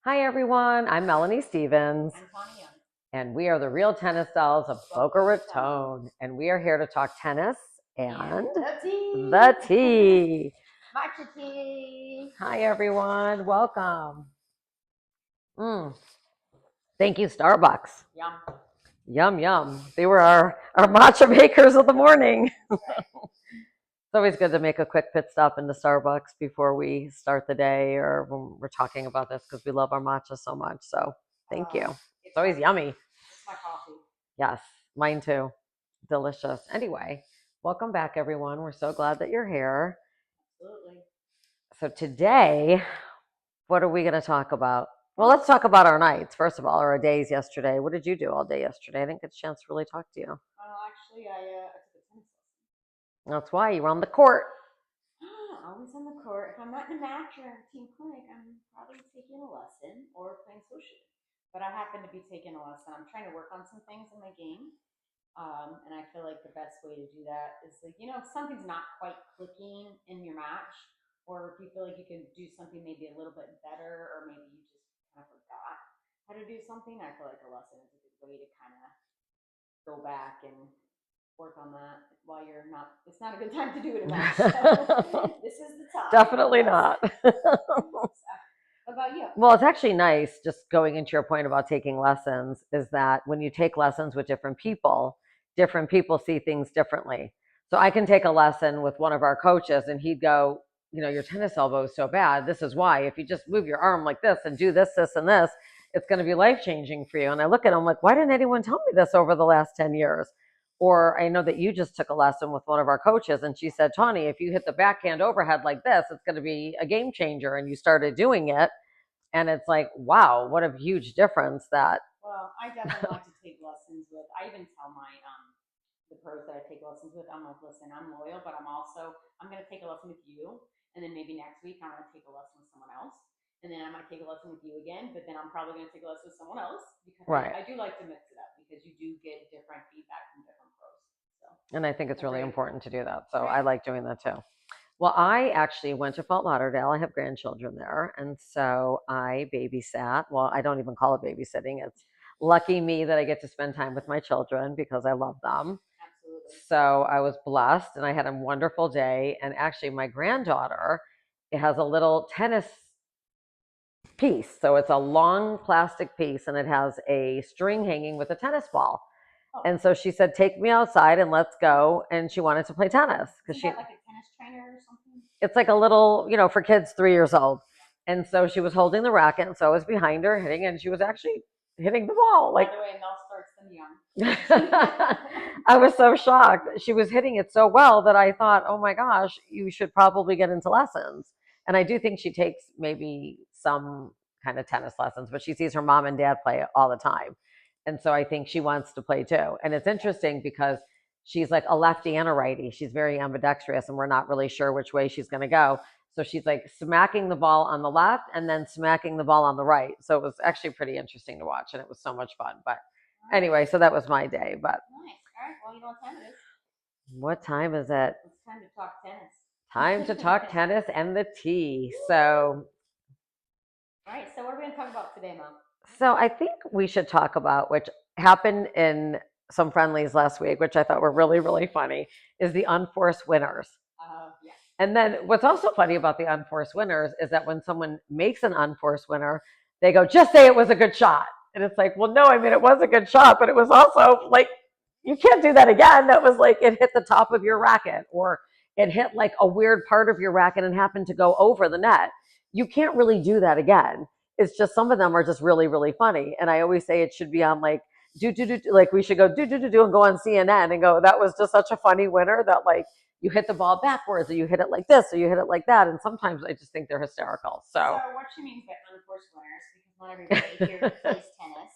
Hi everyone, I'm Melanie Stevens, I'm Tawny Young. and we are the Real Tennis Dolls of Boca Raton, and we are here to talk tennis and the tea. the tea. Matcha tea. Hi everyone, welcome. Thank you, Starbucks. Yum. Yum, yum. They were our matcha makers of the morning. Right. It's always good to make a quick pit stop into Starbucks before we start the day or when we're talking about this because we love our matcha so much. So thank you. It's always yummy. It's my coffee. Yes, mine too. Delicious. Anyway, welcome back, everyone. We're so glad that you're here. Absolutely. So today, what are we going to talk about? Well, let's talk about our nights, first of all, or our days yesterday. What did you do all day yesterday? I didn't get a chance to really talk to you. Actually, I took a tennis lesson. That's why you were on the court. Always on the court. If I'm not in a match or a team clinic, I'm probably taking a lesson or playing socially. But I happen to be taking a lesson. I'm trying to work on some things in my game. And I feel like the best way to do that is like, if something's not quite clicking in your match, or if you feel like you can do something maybe a little bit better, or maybe you just kind of forgot how to do something, I feel like a lesson is a good way to kind of go back and work on that while you're not, it's not a good time to do it in a match. So this is the time. Definitely not. What about you? Well, it's actually nice, just going into your point about taking lessons, is that when you take lessons with different people see things differently. So I can take a lesson with one of our coaches and he'd go, your tennis elbow is so bad. This is why. If you just move your arm like this and do this, this, and this, it's going to be life changing for you. And I look at him like, why didn't anyone tell me this over the last 10 years? Or I know that you just took a lesson with one of our coaches and she said, Tawny, if you hit the backhand overhead like this, it's going to be a game changer. And you started doing it. And it's like, wow, what a huge difference that. Well, I definitely like to take lessons with. I even tell my the pros that I take lessons with. I'm like, listen, I'm loyal, but I'm gonna take a lesson with you, and then maybe next week I'm gonna take a lesson with someone else, and then I might take a lesson with you again, but then I'm probably gonna take a lesson with someone else because Right. I do like to mix it up because you do get different feedback from different pros. So, and I think it's really important to do that. So Right. I like doing that too. Well, I actually went to Fort Lauderdale. I have grandchildren there. And so I babysat. Well, I don't even call it babysitting. It's lucky me that I get to spend time with my children because I love them. Absolutely. So I was blessed and I had a wonderful day. And actually, my granddaughter, it has a little tennis piece. So it's a long plastic piece and it has a string hanging with a tennis ball. Oh. And so she said, take me outside and let's go. And she wanted to play tennis because she like a tennis trainer or something. It's like a little, for kids 3 years old. And so she was holding the racket, and so I was behind her hitting, and she was actually hitting the ball. By the way, Mel starts them young. I was so shocked. She was hitting it so well that I thought, oh my gosh, you should probably get into lessons. And I do think she takes maybe some kind of tennis lessons, but she sees her mom and dad play all the time. And so I think she wants to play too. And it's interesting because she's like a lefty and a righty. She's very ambidextrous, and we're not really sure which way she's going to go. So she's like smacking the ball on the left and then smacking the ball on the right. So it was actually pretty interesting to watch, and it was so much fun. But anyway, so that was my day. But nice. All right. Well, you know what time it is. What time is it? It's time to talk tennis. Time to talk tennis and the tea. So, all right. So what are we going to talk about today, Mom? So I think we should talk about, which happened in some friendlies last week, which I thought were really, really funny, is the unforced winners. Yeah. And then what's also funny about the unforced winners is that when someone makes an unforced winner, they go, just say it was a good shot. And it's like, well, no, I mean, it was a good shot, but it was also like, you can't do that again. That was like, it hit the top of your racket, or it hit like a weird part of your racket and happened to go over the net. You can't really do that again. It's just some of them are just really, really funny. And I always say it should be on like, like we should go do and go on CNN and go, that was just such a funny winner that like, you hit the ball backwards, or you hit it like this, or you hit it like that. And sometimes I just think they're hysterical. So what she means by unforced winners, because not everybody here plays tennis.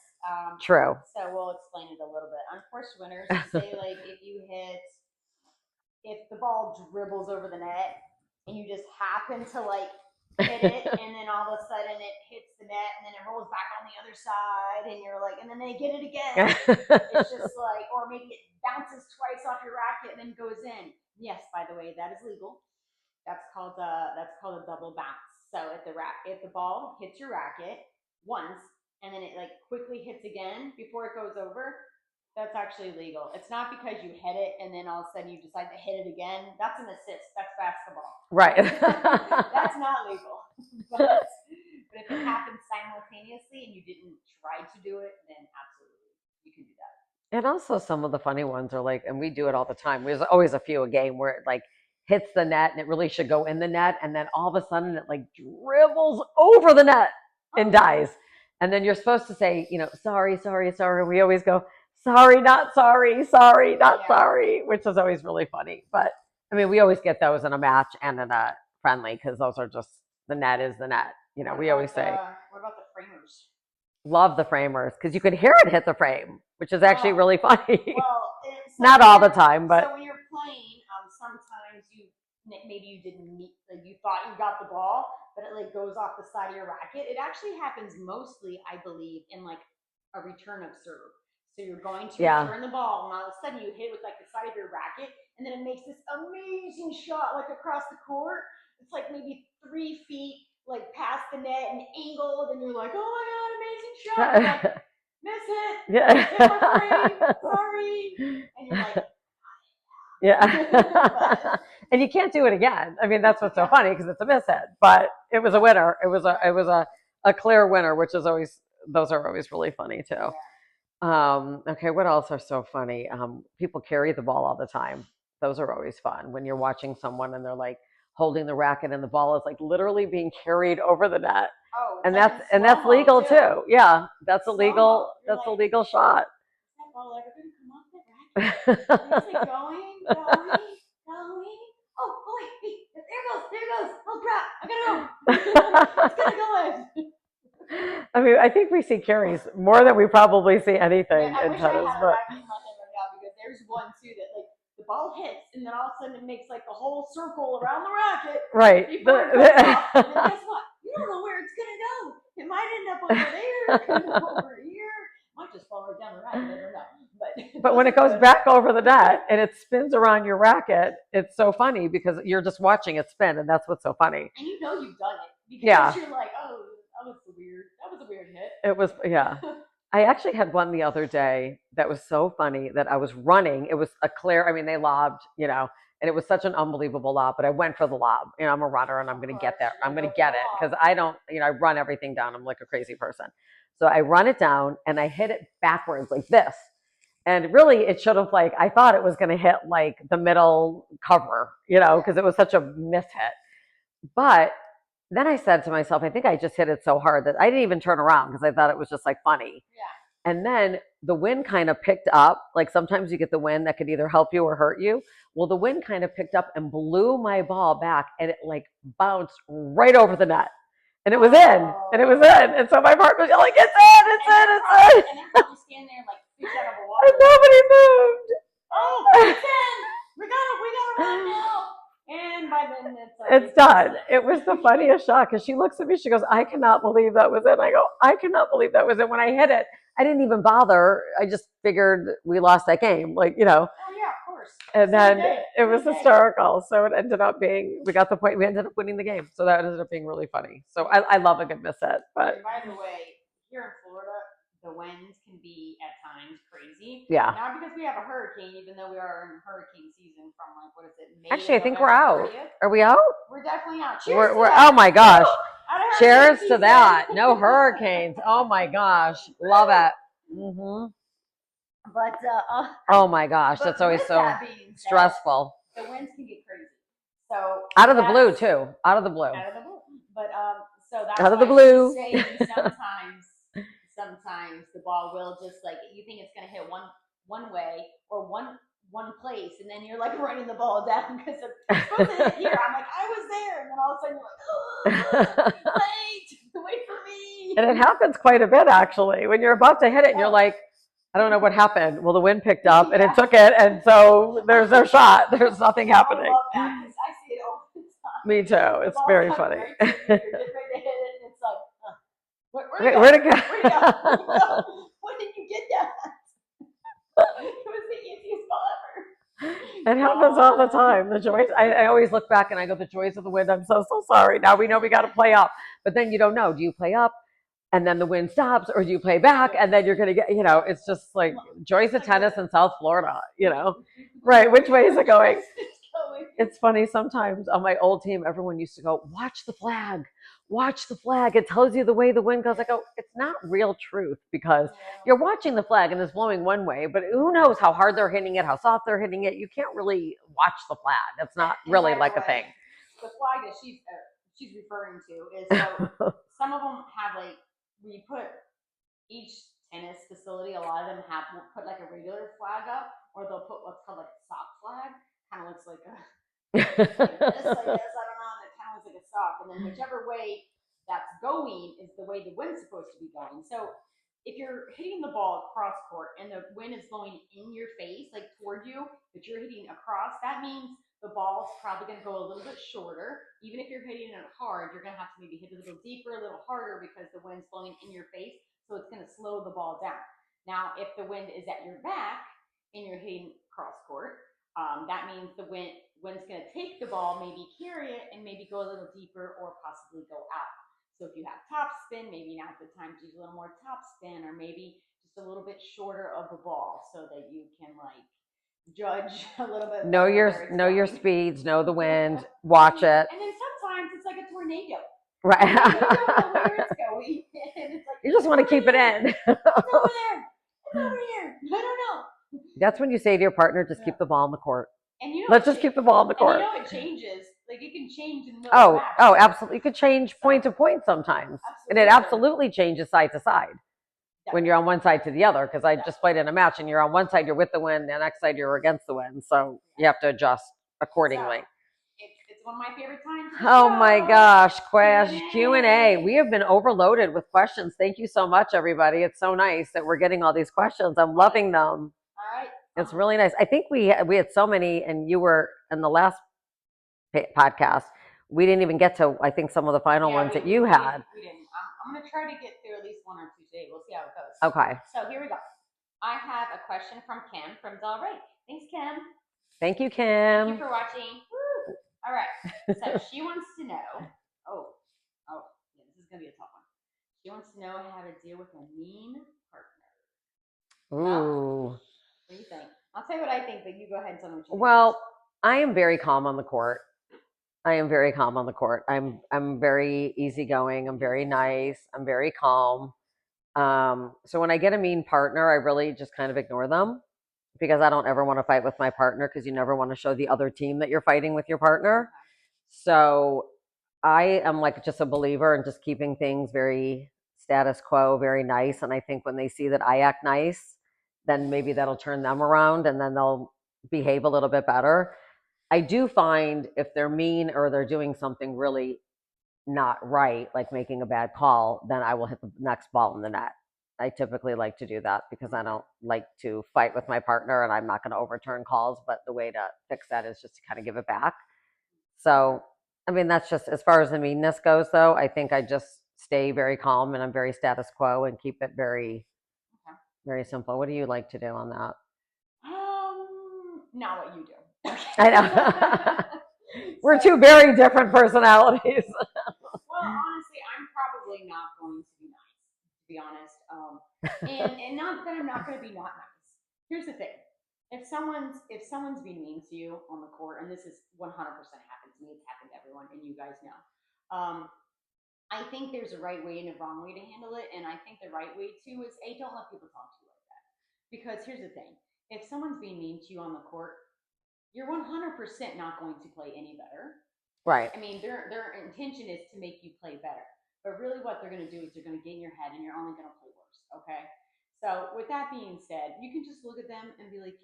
True. So we'll explain it a little bit. Unforced winners, say like if the ball dribbles over the net and you just happen to like hit it, and then all of a sudden it hits the net, and then it rolls back on the other side, and you're like, and then they get it again. It's just like, or maybe it bounces twice off your racket and then goes in. Yes, by the way, that is legal. That's called a double bounce. So if the ball hits your racket, once and then it like quickly hits again before it goes over, that's actually legal. It's not because you hit it and then all of a sudden you decide to hit it again. That's an assist. That's basketball. Right. That's not legal. But if it happens simultaneously and you didn't try to do it, then absolutely you can do that. And also some of the funny ones are like, and we do it all the time. There's always a few a game where it like hits the net and it really should go in the net, and then all of a sudden it like dribbles over the net and dies. And then you're supposed to say, sorry, sorry, sorry. We always go, sorry, not sorry, sorry, not sorry, which is always really funny. But I mean, we always get those in a match and in a friendly because those are just the net is the net. We always say. What about the framers? Love the framers because you can hear it hit the frame, which is actually really funny. Well, so not all the time, but so when you're playing, sometimes maybe you didn't meet, like you thought you got the ball, but it like goes off the side of your racket. It actually happens mostly, I believe, in like a return of serve. So you're going to return the ball, and all of a sudden you hit it with like the side of your racket, and then it makes this amazing shot like across the court. It's like maybe 3 feet like past the net and angled, and you're like, oh my god, amazing shot! Like, miss it. Yeah. Hit my frame. Sorry. And you're like, yeah. And you can't do it again. I mean, that's what's so funny because it's a miss hit, but it was a winner. It was a clear winner, which is always, those are always really funny too. Okay, what else are so funny? People carry the ball all the time. Those are always fun when you're watching someone and they're like holding the racket and the ball is like literally being carried over the net. Oh, and that's legal too. Yeah, that's a legal a legal shot. Is that ball ever gonna come off the racket? Is it going? Oh wait, there it goes. Oh crap, I gotta go. It's gonna go in. I mean, I think we see carries more than we probably see anything in tennis. I had a racket in my hand right now because there's one too that like the ball hits and then all of a sudden it makes like a whole circle around the racket. Right. Before it goes off. And then guess what? You don't know where it's gonna go. It might end up over there. It could end up over here. Might just fall right down the racket. I don't know. But when it goes back over the net and it spins around your racket, it's so funny because you're just watching it spin, and that's what's so funny. And you know you've done it because you're like, oh, that was a weird hit. It was, yeah. I actually had one the other day that was so funny that I was running. It was a clear, I mean, they lobbed, and it was such an unbelievable lob, but I went for the lob. I'm a runner and I'm going to get there. I'm going to get it because I don't, I run everything down. I'm like a crazy person. So I run it down and I hit it backwards like this. And really it should have I thought it was going to hit like the middle cover, because it was such a miss hit. But then I said to myself, I think I just hit it so hard that I didn't even turn around because I thought it was just funny. Yeah. And then the wind kind of picked up. Like sometimes you get the wind that could either help you or hurt you. Well, the wind kind of picked up and blew my ball back, and it bounced right over the net. And it was in. And so my partner was yelling, it's in. And they're probably standing there fish out of a water. And nobody moved. Oh, it's in. We gotta run now. And by then it's done. It was the funniest shot because she looks at me. She goes, I cannot believe that was in. I go, I cannot believe that was in. When I hit it, I didn't even bother. I just figured we lost that game. Oh, yeah, of course. And then it was hysterical. So it ended up being, we got the point. We ended up winning the game. So that ended up being really funny. So I love a good miss hit. But and by the way, here in Florida, the winds can be at times crazy. Yeah. Not because we have a hurricane, even though we are in hurricane season from what is it? May actually, I think we're out. 30th. Are we out? We're definitely out. Cheers to that. Oh my gosh. Cheers to that. No hurricanes. Oh my gosh. Love it. Mm-hmm. But oh my gosh, that's always so stressful. The winds can get crazy. So out of the blue too. Out of the blue. But so that's out of the blue. Sometimes the ball will just you think it's gonna hit one way or one place, and then you're running the ball down because it's supposed to hit here. I'm I was there, and then all of a sudden you're wait for me. And it happens quite a bit actually when you're about to hit it, and you're like, I don't know what happened. Well, the wind picked up and it took it, and so there's no shot. There's nothing happening. I love that because I see it all the time. Me too. It's very funny. Right you're getting ready to hit it, and it's where'd it go? When did you get that? It was the easiest ball ever. It happens all the time. The joys. I always look back and I go, the joys of the wind. I'm so sorry. Now we know we got to play up, but then you don't know. Do you play up? and then the wind stops, or do you play back and then you're going to get, it's just like joys of tennis in South Florida, right? Which way is it going? It's funny sometimes on my old team, everyone used to go, watch the flag, watch the flag. It tells you the way the wind goes. I go, it's not real truth because you're watching the flag and it's blowing one way, but who knows how hard they're hitting it, how soft they're hitting it. You can't really watch the flag. That's not really like a thing. The flag that she's referring to is so some of them have like we put each tennis facility. A lot of them will put like a regular flag up, or they'll put what's called like a sock flag. Kind of looks like a like this, I guess. I don't know. And it kind of looks like a sock, and then whichever way that's going is the way the wind's supposed to be going. So if you're hitting the ball across court and the wind is blowing in your face, like toward you, but you're hitting across, that means the ball's probably going to go a little bit shorter. Even if you're hitting it hard, you're going to have to maybe hit it a little deeper, a little harder because the wind's blowing in your face. So it's going to slow the ball down. Now, if the wind is at your back and you're hitting cross court, that means the wind's going to take the ball, maybe carry it, and maybe go a little deeper or possibly go out. So if you have top spin, maybe now's the time to use a little more top spin, or maybe just a little bit shorter of the ball so that you can like judge a little bit. Know your speeds, know the wind, watch it. And then sometimes it's like a tornado. Right. You don't know where it's going. And it's like, you just want to keep it in. It's over there. It's over here. I don't know. That's when you say to your partner, just keep the ball in the court. And let's just keep the ball in the court. And it changes. Like it can change in the middle of the match. Oh, absolutely. You could change point to point sometimes. And it absolutely changes side to side when you're on one side to the other. Because I just played in a match and you're on one side, you're with the wind, the next side, you're against the wind. So you have to adjust accordingly. It's one of my favorite times. Oh my gosh, Q&A. We have been overloaded with questions. Thank you so much, everybody. It's so nice that we're getting all these questions. I'm loving them. All right. It's really nice. I think we had so many, and you were in the last podcast. We didn't even get to, I think, some of the final ones that you had. We didn't. I'm going to try to get through at least one or two today. We'll see how it goes. Okay. So here we go. I have a question from Kim from Del Rey. Thanks, Kim. Thank you, Kim. Thank you for watching. Woo! All right. So she wants to know. Yeah, this is going to be a tough one. She wants to know how to deal with a mean partner. Ooh. What do you think? I'll tell you what I think, but you go ahead and tell me what you think. Well, I am very calm on the court. I'm very easygoing. I'm very nice. I'm very calm. So when I get a mean partner, I really just kind of ignore them because I don't ever want to fight with my partner because you never want to show the other team that you're fighting with your partner. So I am like just a believer in just keeping things very status quo, very nice. And I think when they see that I act nice, then maybe that'll turn them around and then they'll behave a little bit better. I do find if they're mean or they're doing something really not right, like making a bad call, then I will hit the next ball in the net. I typically like to do that because I don't like to fight with my partner and I'm not going to overturn calls. But the way to fix that is just to kind of give it back. So, I mean, that's just as far as the meanness goes, though. I think I just stay very calm and I'm very status quo and keep it very, very simple. What do you like to do on that? Not what you do. I know. We're two very different personalities. Well, honestly, I'm probably not going to be nice, to be honest. And not that I'm not going to be not nice. Here's the thing: if someone's being mean to you on the court, and this is 100% happened to me, it's happened to everyone, and you guys know. I think there's a right way and a wrong way to handle it, and I think the right way too is, don't let people talk to you like that. Because here's the thing: if someone's being mean to you on the court, you're 100% not going to play any better. Right. I mean, their intention is to make you play better. But really what they're going to do is they're going to get in your head and you're only going to play worse, okay? So with that being said, you can just look at them and be like,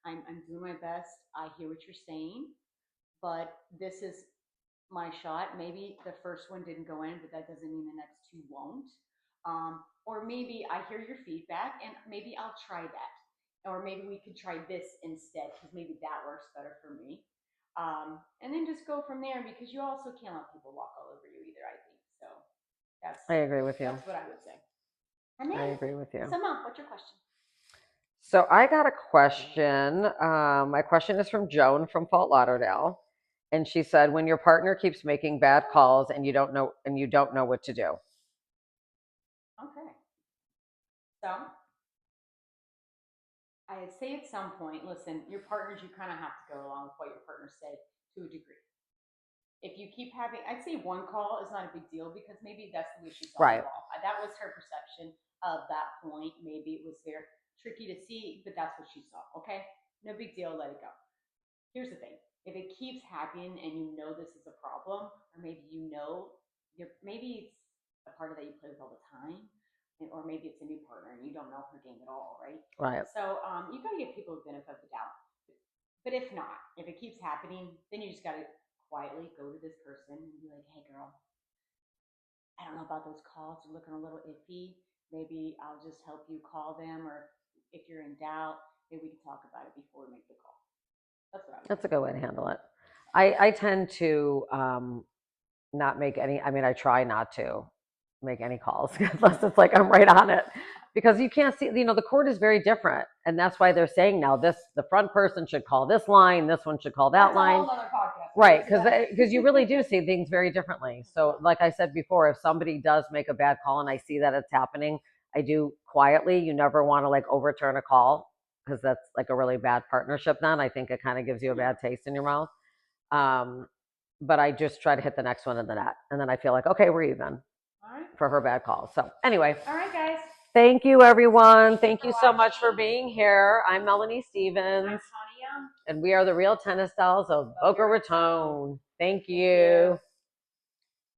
I'm doing my best. I hear what you're saying, but this is my shot. Maybe the first one didn't go in, but that doesn't mean the next two won't. Or maybe I hear your feedback and maybe I'll try that. Or maybe we could try this instead because maybe that works better for me. And then just go from there because you also can't let people walk all over you either, I think. So I agree with you. That's what I would say. And then, I agree with you. So Mom, what's your question? So I got a question. My question is from Joan from Fort Lauderdale. And she said, when your partner keeps making bad calls and you don't know what to do. So I say at some point, listen, your partners, you kind of have to go along with what your partners say to a degree. If you keep having, I'd say one call is not a big deal because maybe that's the way she saw the Right. ball. That was her perception of that point. Maybe it was very tricky to see, but that's what she saw. Okay, no big deal. Let it go. Here's the thing: if it keeps happening and you know this is a problem, or maybe you know maybe it's a partner that you play with all the time, or maybe it's a new partner and you don't know her game at all, right? Right. So you got to give people the benefit of the doubt. But if not, if it keeps happening, then you just got to quietly go to this person and be like, hey, girl, I don't know about those calls. They're looking a little iffy. Maybe I'll just help you call them. Or if you're in doubt, maybe we can talk about it before we make the call. That's what I would That's a do. good way to handle it. I tend to not make any, I mean, I try not to make any calls unless it's like I'm right on it because you can't see, the court is very different. And that's why they're saying now the front person should call this line, this one should call that That's a line. whole other podcast. Right, because you really do see things very differently. So, like I said before, if somebody does make a bad call and I see that it's happening, I do quietly. You never want to like overturn a call because that's like a really bad partnership. Then I think it kind of gives you a bad taste in your mouth. Um, but I just try to hit the next one in the net, and then I feel like okay, we're even All right. for her bad calls. So anyway, All right, guys. thank you, everyone. Thank for you so much for watching. being here. I'm Melanie I'm Stevens, Tanya Young. and we are the Real Tennis Dolls of Boca Boca Raton. Raton. Thank Thank you. you.